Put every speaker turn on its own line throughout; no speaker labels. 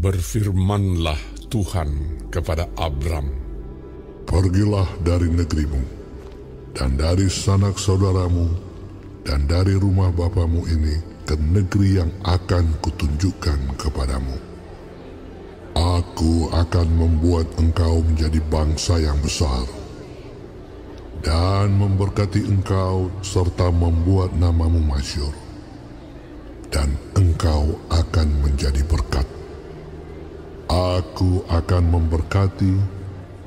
Berfirmanlah Tuhan kepada Abram,
"Pergilah dari negerimu, dan dari sanak saudaramu, dan dari rumah bapamu ini ke negeri yang akan kutunjukkan kepadamu. Aku akan membuat engkau menjadi bangsa yang besar, dan memberkati engkau serta membuat namamu masyhur, dan engkau akan menjadi berkat. Aku akan memberkati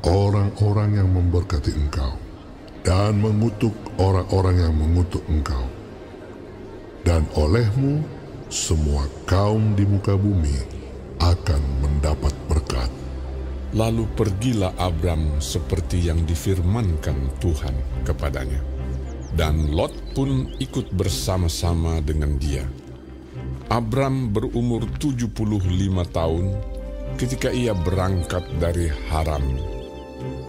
orang-orang yang memberkati engkau, dan mengutuk orang-orang yang mengutuk engkau. Dan olehmu, semua kaum di muka bumi akan mendapat berkat."
Lalu pergilah Abram seperti yang difirmankan Tuhan kepadanya. Dan Lot pun ikut bersama-sama dengan dia. Abram berumur 75 tahun ketika ia berangkat dari Haran.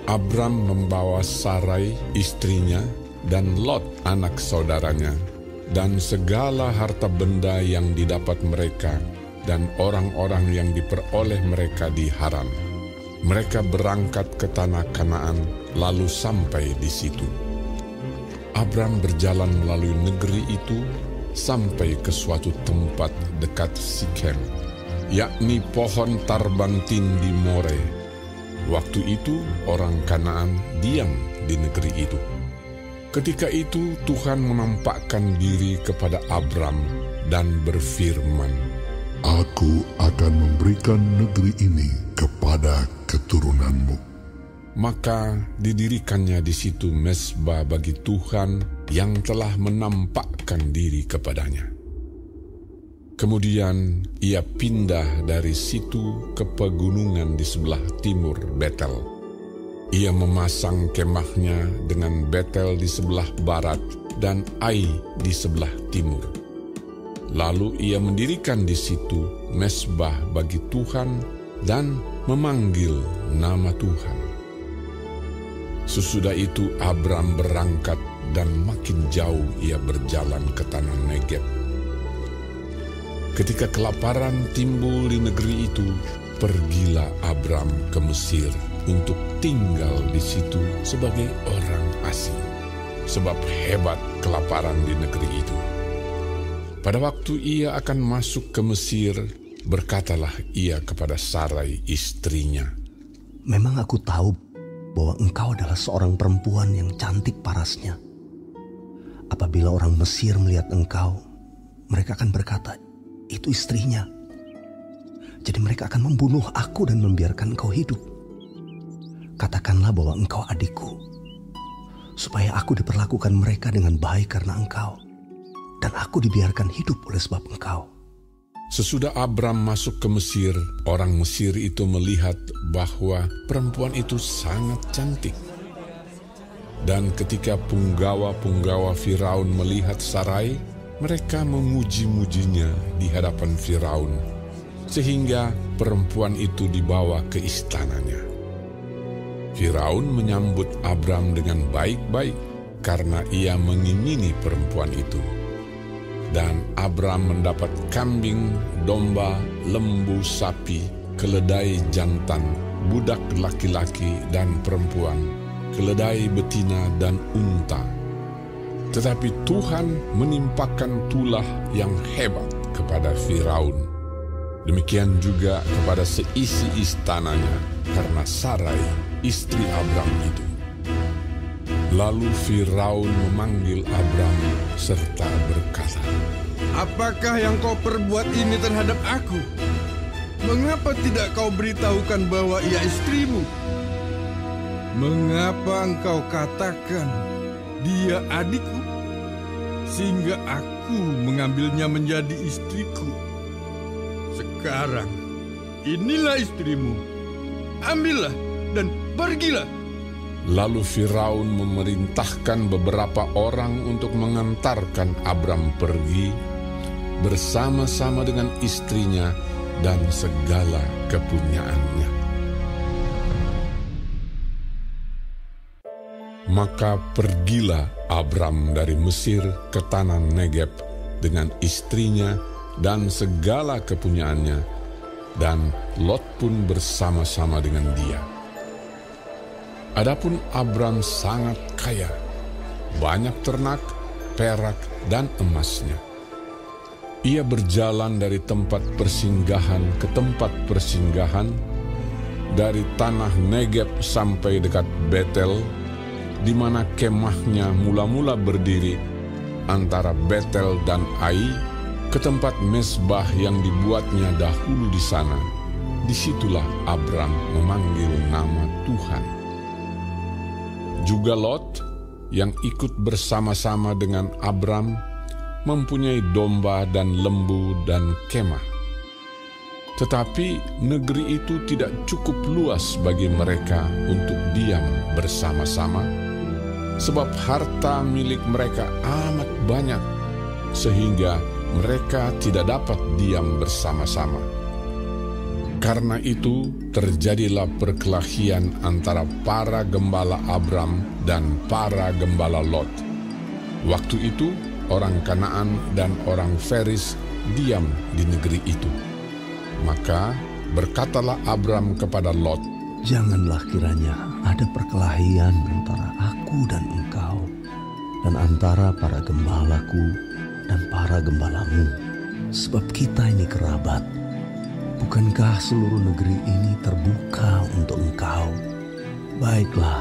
Abram membawa Sarai istrinya dan Lot anak saudaranya dan segala harta benda yang didapat mereka dan orang-orang yang diperoleh mereka di Haran. Mereka berangkat ke tanah Kanaan lalu sampai di situ. Abram berjalan melalui negeri itu sampai ke suatu tempat dekat Sikem, yakni pohon tarbantin di More. Waktu itu orang Kanaan diam di negeri itu. Ketika itu Tuhan menampakkan diri kepada Abram dan berfirman,
"Aku akan memberikan negeri ini kepada keturunanmu."
Maka didirikannya di situ mezbah bagi Tuhan yang telah menampakkan diri kepadanya. Kemudian ia pindah dari situ ke pegunungan di sebelah timur Betel. Ia memasang kemahnya dengan Betel di sebelah barat dan Ai di sebelah timur. Lalu ia mendirikan di situ mezbah bagi Tuhan dan memanggil nama Tuhan. Sesudah itu Abram berangkat dan makin jauh ia berjalan ke tanah Negeb. Ketika kelaparan timbul di negeri itu, pergilah Abram ke Mesir untuk tinggal di situ sebagai orang asing, sebab hebat kelaparan di negeri itu. Pada waktu ia akan masuk ke Mesir, berkatalah ia kepada Sarai istrinya,
"Memang aku tahu bahwa engkau adalah seorang perempuan yang cantik parasnya. Apabila orang Mesir melihat engkau, mereka akan berkata, 'Itu istrinya.' Jadi mereka akan membunuh aku dan membiarkan engkau hidup. Katakanlah bahwa engkau adikku, supaya aku diperlakukan mereka dengan baik karena engkau, dan aku dibiarkan hidup oleh sebab engkau."
Sesudah Abram masuk ke Mesir, orang Mesir itu melihat bahwa perempuan itu sangat cantik. Dan ketika punggawa-punggawa Firaun melihat Sarai, mereka memuji-mujinya di hadapan Firaun, sehingga perempuan itu dibawa ke istananya. Firaun menyambut Abram dengan baik-baik karena ia mengingini perempuan itu. Dan Abram mendapat kambing, domba, lembu, sapi, keledai jantan, budak laki-laki dan perempuan, keledai betina dan unta. Tetapi Tuhan menimpakan tulah yang hebat kepada Firaun. Demikian juga kepada seisi istananya karena Sarai, istri Abram itu. Lalu Firaun memanggil Abram serta berkata,
"Apakah yang kau perbuat ini terhadap aku? Mengapa tidak kau beritahukan bahwa ia istrimu? Mengapa engkau katakan dia adikku, sehingga aku mengambilnya menjadi istriku? Sekarang inilah istrimu, ambillah dan pergilah."
Lalu Firaun memerintahkan beberapa orang untuk mengantarkan Abram pergi bersama-sama dengan istrinya dan segala kepunyaannya. Maka pergilah Abram dari Mesir ke tanah Negeb dengan istrinya dan segala kepunyaannya, dan Lot pun bersama-sama dengan dia. Adapun Abram sangat kaya, banyak ternak, perak, dan emasnya. Ia berjalan dari tempat persinggahan ke tempat persinggahan, dari tanah Negeb sampai dekat Betel, di mana kemahnya mula-mula berdiri antara Betel dan Ai, ke tempat mezbah yang dibuatnya dahulu di sana. Disitulah Abram memanggil nama Tuhan. Juga Lot yang ikut bersama-sama dengan Abram mempunyai domba dan lembu dan kemah. Tetapi negeri itu tidak cukup luas bagi mereka untuk diam bersama-sama, sebab harta milik mereka amat banyak, sehingga mereka tidak dapat diam bersama-sama. Karena itu terjadilah perkelahian antara para gembala Abram dan para gembala Lot. Waktu itu orang Kanaan dan orang Feris diam di negeri itu. Maka berkatalah Abram kepada Lot,
"Janganlah kiranya ada perkelahian antara aku dan engkau, dan antara para gembalaku dan para gembalamu, sebab kita ini kerabat. Bukankah seluruh negeri ini terbuka untuk engkau? Baiklah,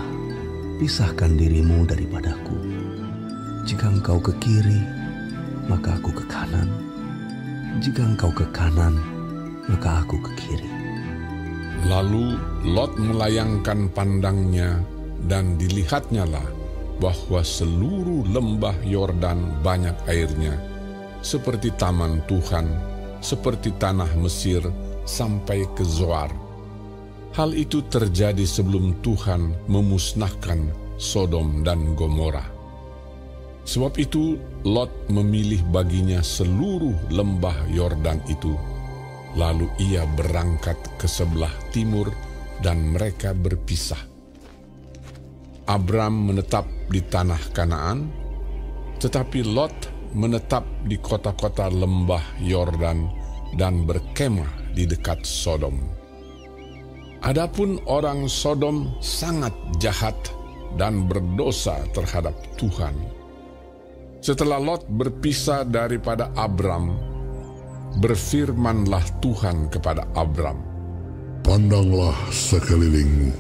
pisahkan dirimu daripadaku. Jika engkau ke kiri, maka aku ke kanan. Jika engkau ke kanan, maka aku ke kiri."
Lalu Lot melayangkan pandangnya, dan dilihatnyalah bahwa seluruh lembah Yordan banyak airnya, seperti taman Tuhan, seperti tanah Mesir, sampai ke Zoar. Hal itu terjadi sebelum Tuhan memusnahkan Sodom dan Gomora. Sebab itu Lot memilih baginya seluruh lembah Yordan itu. Lalu ia berangkat ke sebelah timur dan mereka berpisah. Abram menetap di tanah Kanaan, tetapi Lot menetap di kota-kota lembah Yordan dan berkemah di dekat Sodom. Adapun orang Sodom sangat jahat dan berdosa terhadap Tuhan. Setelah Lot berpisah daripada Abram, berfirmanlah Tuhan kepada Abram,
"Pandanglah sekelilingmu,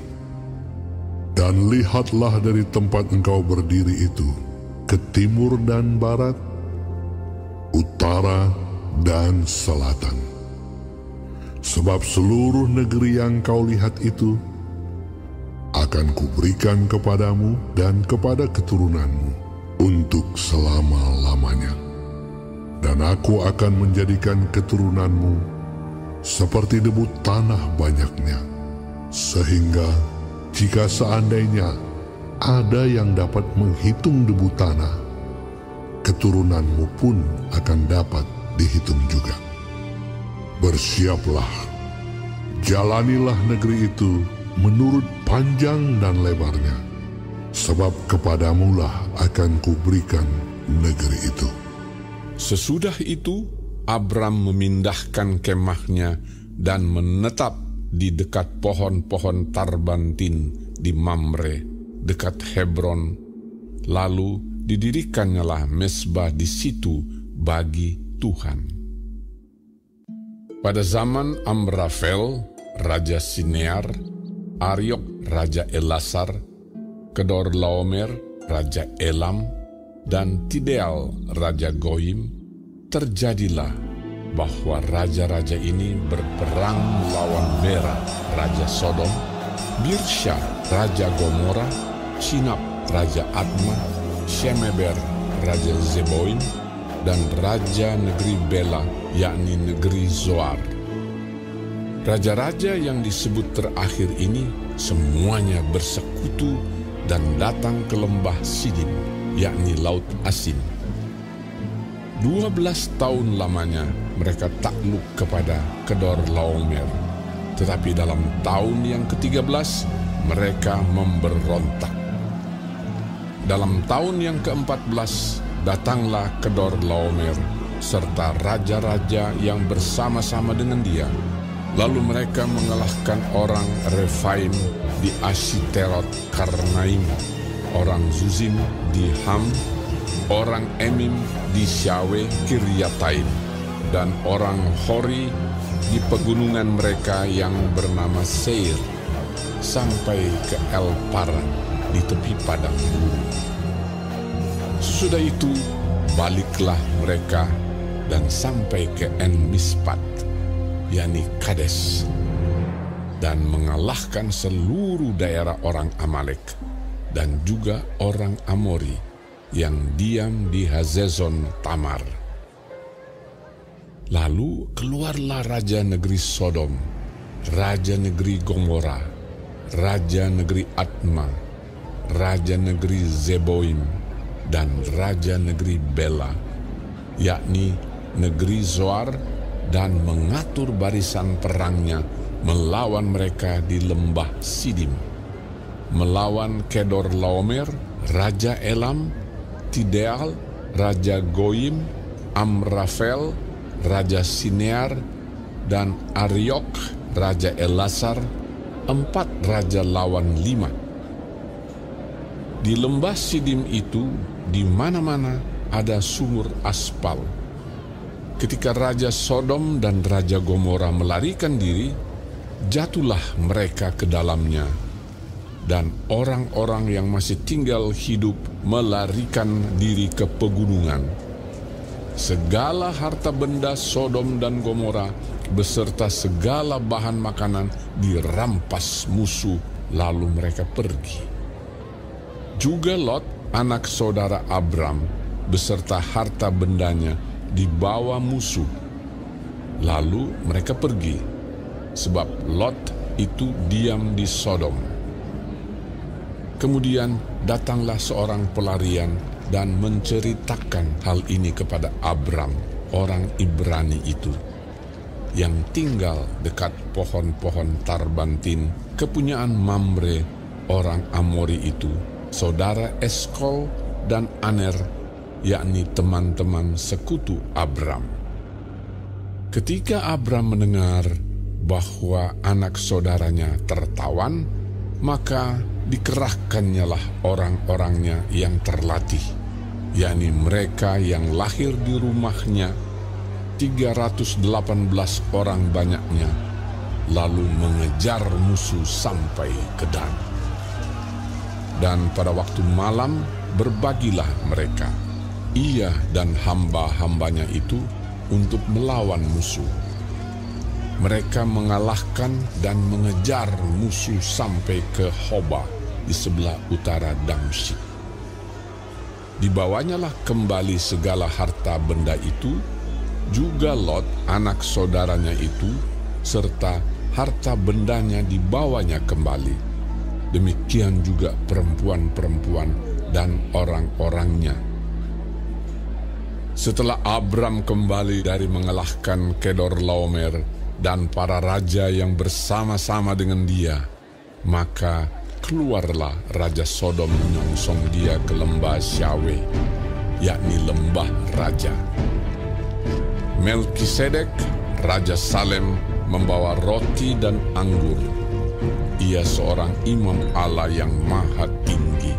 dan lihatlah dari tempat engkau berdiri itu, ke timur dan barat, utara dan selatan. Sebab seluruh negeri yang kau lihat itu akan kuberikan kepadamu dan kepada keturunanmu untuk selama-lamanya. Dan aku akan menjadikan keturunanmu seperti debu tanah banyaknya, sehingga jika seandainya ada yang dapat menghitung debu tanah, keturunanmu pun akan dapat dihitung juga. Bersiaplah, jalanilah negeri itu menurut panjang dan lebarnya, sebab kepadamulah akan kuberikan negeri itu."
Sesudah itu Abram memindahkan kemahnya dan menetap di dekat pohon-pohon tarbantin di Mamre, dekat Hebron. Lalu didirikannya mezbah di situ bagi Tuhan. Pada zaman Amrafel, Raja Sinear, Ariok, Raja Elasar, Kedorlaomer, Raja Elam, dan Tideal, Raja Goyim, terjadilah bahwa raja-raja ini berperang melawan Bera, Raja Sodom, Birsha, Raja Gomora, Sinab, Raja Adma, Shemeber, Raja Zeboim, dan Raja negeri Bela, yakni negeri Zoar. Raja-raja yang disebut terakhir ini semuanya bersekutu dan datang ke lembah Sidim, yakni Laut Asin. 12 tahun lamanya mereka takluk kepada Kedorlaomer, tetapi dalam tahun yang ke-13 mereka memberontak. Dalam tahun yang ke-14 datanglah Kedorlaomer serta raja-raja yang bersama-sama dengan dia, Lalu mereka mengalahkan orang Refaim di Ashiterot Karnaim, orang Zuzim di Ham, orang Emim di Syawe Kiryataim, dan orang Hori di pegunungan mereka yang bernama Seir, sampai ke El Paran di tepi padang gurun. Sesudah itu baliklah mereka dan sampai ke En Mispat, yakni Kades, dan mengalahkan seluruh daerah orang Amalek dan juga orang Amori yang diam di Hazezon Tamar. Lalu keluarlah raja negeri Sodom, raja negeri Gomora, raja negeri Adma, raja negeri Zeboim, dan raja negeri Bela, yakni negeri Zoar, dan mengatur barisan perangnya melawan mereka di lembah Sidim, melawan Kedor Laomer, raja Elam, Tideal, raja Goyim, Amrafel, raja Sinear, dan Ariok, raja Elasar, 4 raja lawan 5. Di lembah Sidim itu, di mana-mana ada sumur aspal. Ketika Raja Sodom dan Raja Gomora melarikan diri, jatuhlah mereka ke dalamnya, dan orang-orang yang masih tinggal hidup melarikan diri ke pegunungan. Segala harta benda Sodom dan Gomora beserta segala bahan makanan dirampas musuh, lalu mereka pergi. Juga Lot, anak saudara Abram, beserta harta bendanya dibawa musuh. Lalu mereka pergi, sebab Lot itu diam di Sodom. Kemudian datanglah seorang pelarian dan menceritakan hal ini kepada Abram, orang Ibrani itu, yang tinggal dekat pohon-pohon tarbantin kepunyaan Mamre, orang Amori itu, saudara Eskol dan Aner, yakni teman-teman sekutu Abram. Ketika Abram mendengar bahwa anak saudaranya tertawan, maka dikerahkannyalah orang-orangnya yang terlatih, yakni mereka yang lahir di rumahnya, 318 orang banyaknya, lalu mengejar musuh sampai ke Dan. Dan pada waktu malam berbagilah mereka, ia dan hamba-hambanya itu, untuk melawan musuh. Mereka mengalahkan dan mengejar musuh sampai ke Hoba di sebelah utara Damsyik. Dibawanyalah kembali segala harta benda itu, juga Lot anak saudaranya itu, serta harta bendanya dibawanya kembali. Demikian juga perempuan-perempuan dan orang-orangnya. Setelah Abram kembali dari mengalahkan Kedor Laomer dan para raja yang bersama-sama dengan dia, maka keluarlah Raja Sodom menyongsong dia ke lembah Syawe, yakni lembah raja. Melkisedek, Raja Salem, membawa roti dan anggur. Ia seorang imam Allah yang maha tinggi.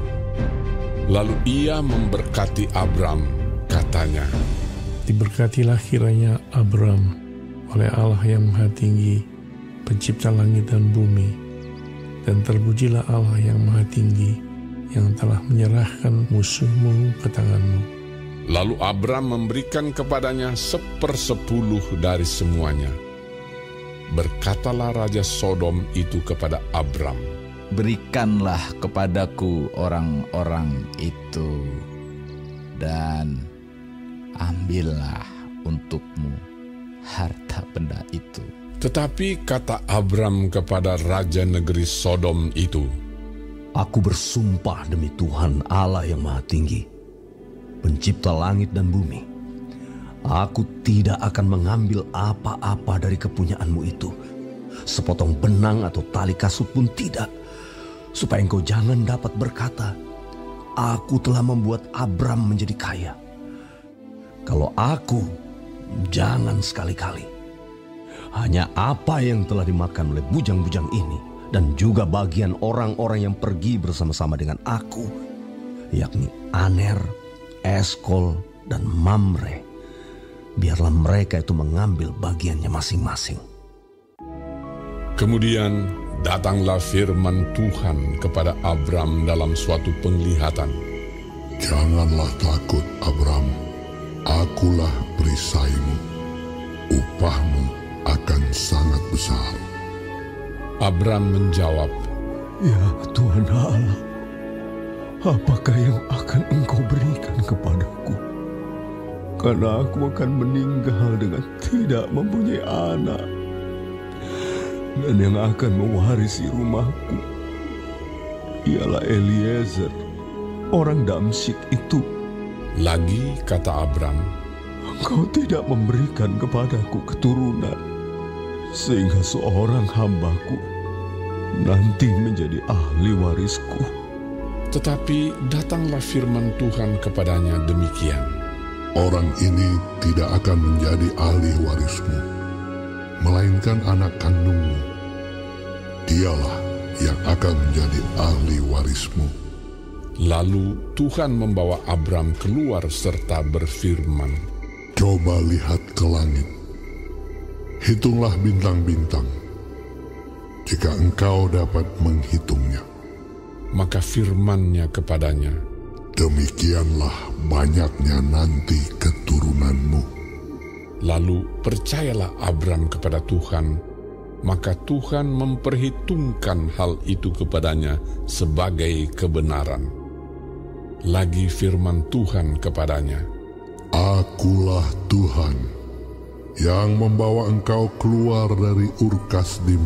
Lalu ia memberkati Abram, katanya,
"Diberkatilah kiranya Abram oleh Allah yang maha tinggi, pencipta langit dan bumi, dan terpujilah Allah yang maha tinggi, yang telah menyerahkan musuhmu ke tanganmu."
Lalu Abram memberikan kepadanya 1/10 dari semuanya. Berkatalah Raja Sodom itu kepada Abram,
"Berikanlah kepadaku orang-orang itu, dan ambillah untukmu harta benda itu."
Tetapi kata Abram kepada Raja negeri Sodom itu,
"Aku bersumpah demi Tuhan Allah yang maha tinggi, pencipta langit dan bumi, aku tidak akan mengambil apa-apa dari kepunyaanmu itu, sepotong benang atau tali kasut pun tidak, supaya engkau jangan dapat berkata, aku telah membuat Abram menjadi kaya. Kalau aku, jangan sekali-kali. hanya apa yang telah dimakan oleh bujang-bujang ini, dan juga bagian orang-orang yang pergi bersama-sama dengan aku, yakni Aner, Eskol, dan Mamre. Biarlah mereka itu mengambil bagiannya masing-masing.
Kemudian datanglah firman Tuhan kepada Abram dalam suatu penglihatan.
Janganlah takut, Abram. Akulah perisaimu. Upahmu akan sangat besar.
Abram menjawab,
Ya Tuhan Allah, apakah yang akan Engkau berikan kepadaku? Karena aku akan meninggal dengan tidak mempunyai anak. Dan yang akan mewarisi rumahku ialah Eliezer, orang Damsyik itu.
Lagi kata Abram,
Engkau tidak memberikan kepadaku keturunan, sehingga seorang hambaku nanti menjadi ahli warisku.
tetapi datanglah firman Tuhan kepadanya demikian.
Orang ini tidak akan menjadi ahli warismu, melainkan anak kandungmu. Dialah yang akan menjadi ahli warismu.
Lalu Tuhan membawa Abram keluar serta berfirman,
Coba lihat ke langit. Hitunglah bintang-bintang, jika engkau dapat menghitungnya.
maka firman-Nya kepadanya,
Demikianlah banyaknya nanti keturunanmu.
Lalu percayalah Abram kepada Tuhan, maka Tuhan memperhitungkan hal itu kepadanya sebagai kebenaran. Lagi firman Tuhan kepadanya,
Akulah Tuhan yang membawa engkau keluar dari Ur Kasdim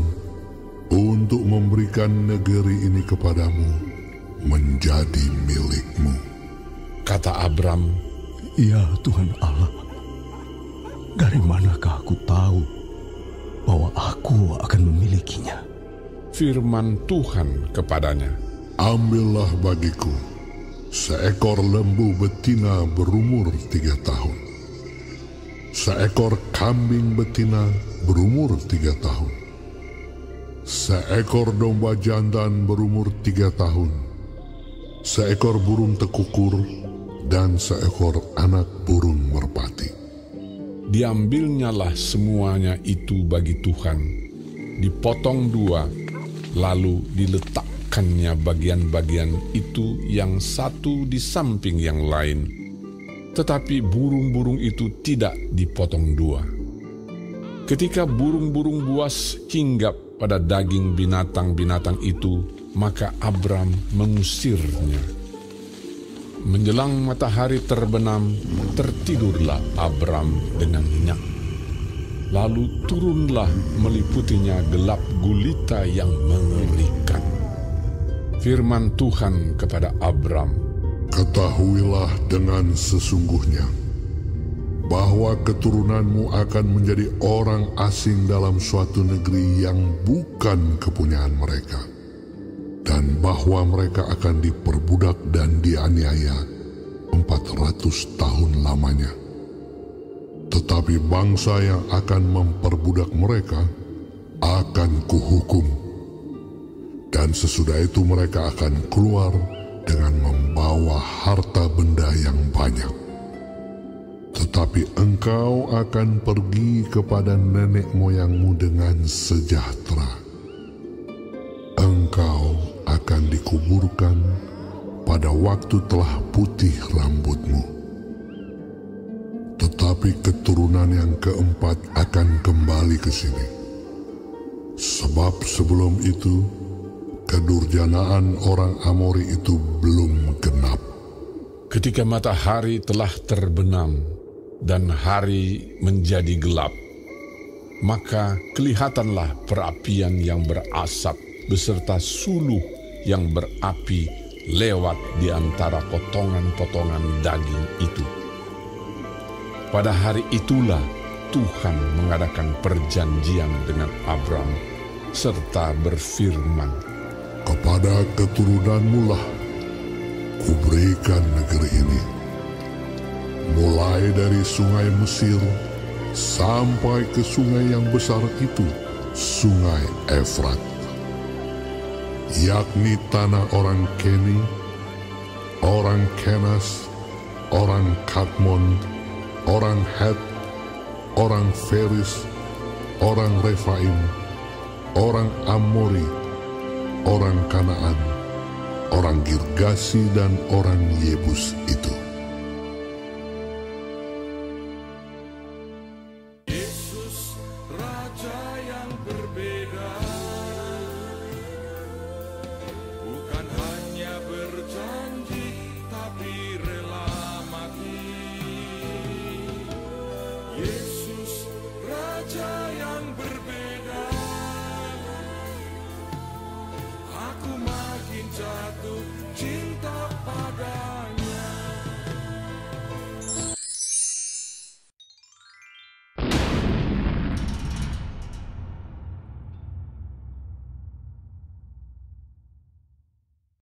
untuk memberikan negeri ini kepadamu menjadi milikmu.
kata Abram,
Ya Tuhan Allah, dari manakah aku tahu bahwa aku akan memilikinya?
firman Tuhan kepadanya,
Ambillah bagiku seekor lembu betina berumur 3 tahun, seekor kambing betina berumur 3 tahun, seekor domba jantan berumur 3 tahun, seekor burung tekukur, dan seekor anak burung merpati.
Diambilnyalah semuanya itu bagi Tuhan, dipotong 2, lalu diletakkannya bagian-bagian itu yang satu di samping yang lain. Tetapi burung-burung itu tidak dipotong 2. Ketika burung-burung buas hinggap pada daging binatang-binatang itu, maka Abram mengusirnya. Menjelang matahari terbenam, tertidurlah Abram dengan nyenyak. Lalu turunlah meliputinya gelap gulita yang mengerikan. Firman Tuhan kepada Abram,
Ketahuilah dengan sesungguhnya bahwa keturunanmu akan menjadi orang asing dalam suatu negeri yang bukan kepunyaan mereka, dan bahwa mereka akan diperbudak dan dianiaya 400 tahun lamanya. Tetapi bangsa yang akan memperbudak mereka akan kuhukum, dan sesudah itu mereka akan keluar dengan membawa harta benda yang banyak. Tetapi engkau akan pergi kepada nenek moyangmu dengan sejahtera. Engkau akan dikuburkan pada waktu telah putih rambutmu. Tetapi keturunan yang keempat akan kembali ke sini. Sebab sebelum itu, kedurjanaan orang Amori itu belum genap.
ketika matahari telah terbenam dan hari menjadi gelap, maka kelihatanlah perapian yang berasap beserta suluh yang berapi lewat di antara potongan-potongan daging itu. Pada hari itulah Tuhan mengadakan perjanjian dengan Abram serta berfirman,
Kepada keturunanmu lah kuberikan negeri ini, mulai dari sungai Mesir sampai ke sungai yang besar itu, sungai Efrat, yakni tanah orang Keni, orang Kenas, orang Kadmon, orang Het, orang Feris, orang Refaim, orang Amori, orang Kanaan, orang Girgasi, dan orang Yebus itu.
Yesus, Raja yang berbeda, bukan hanya berjanji, tapi rela mati. Yesus, Raja yang berbeda, aku makin jatuh cinta pada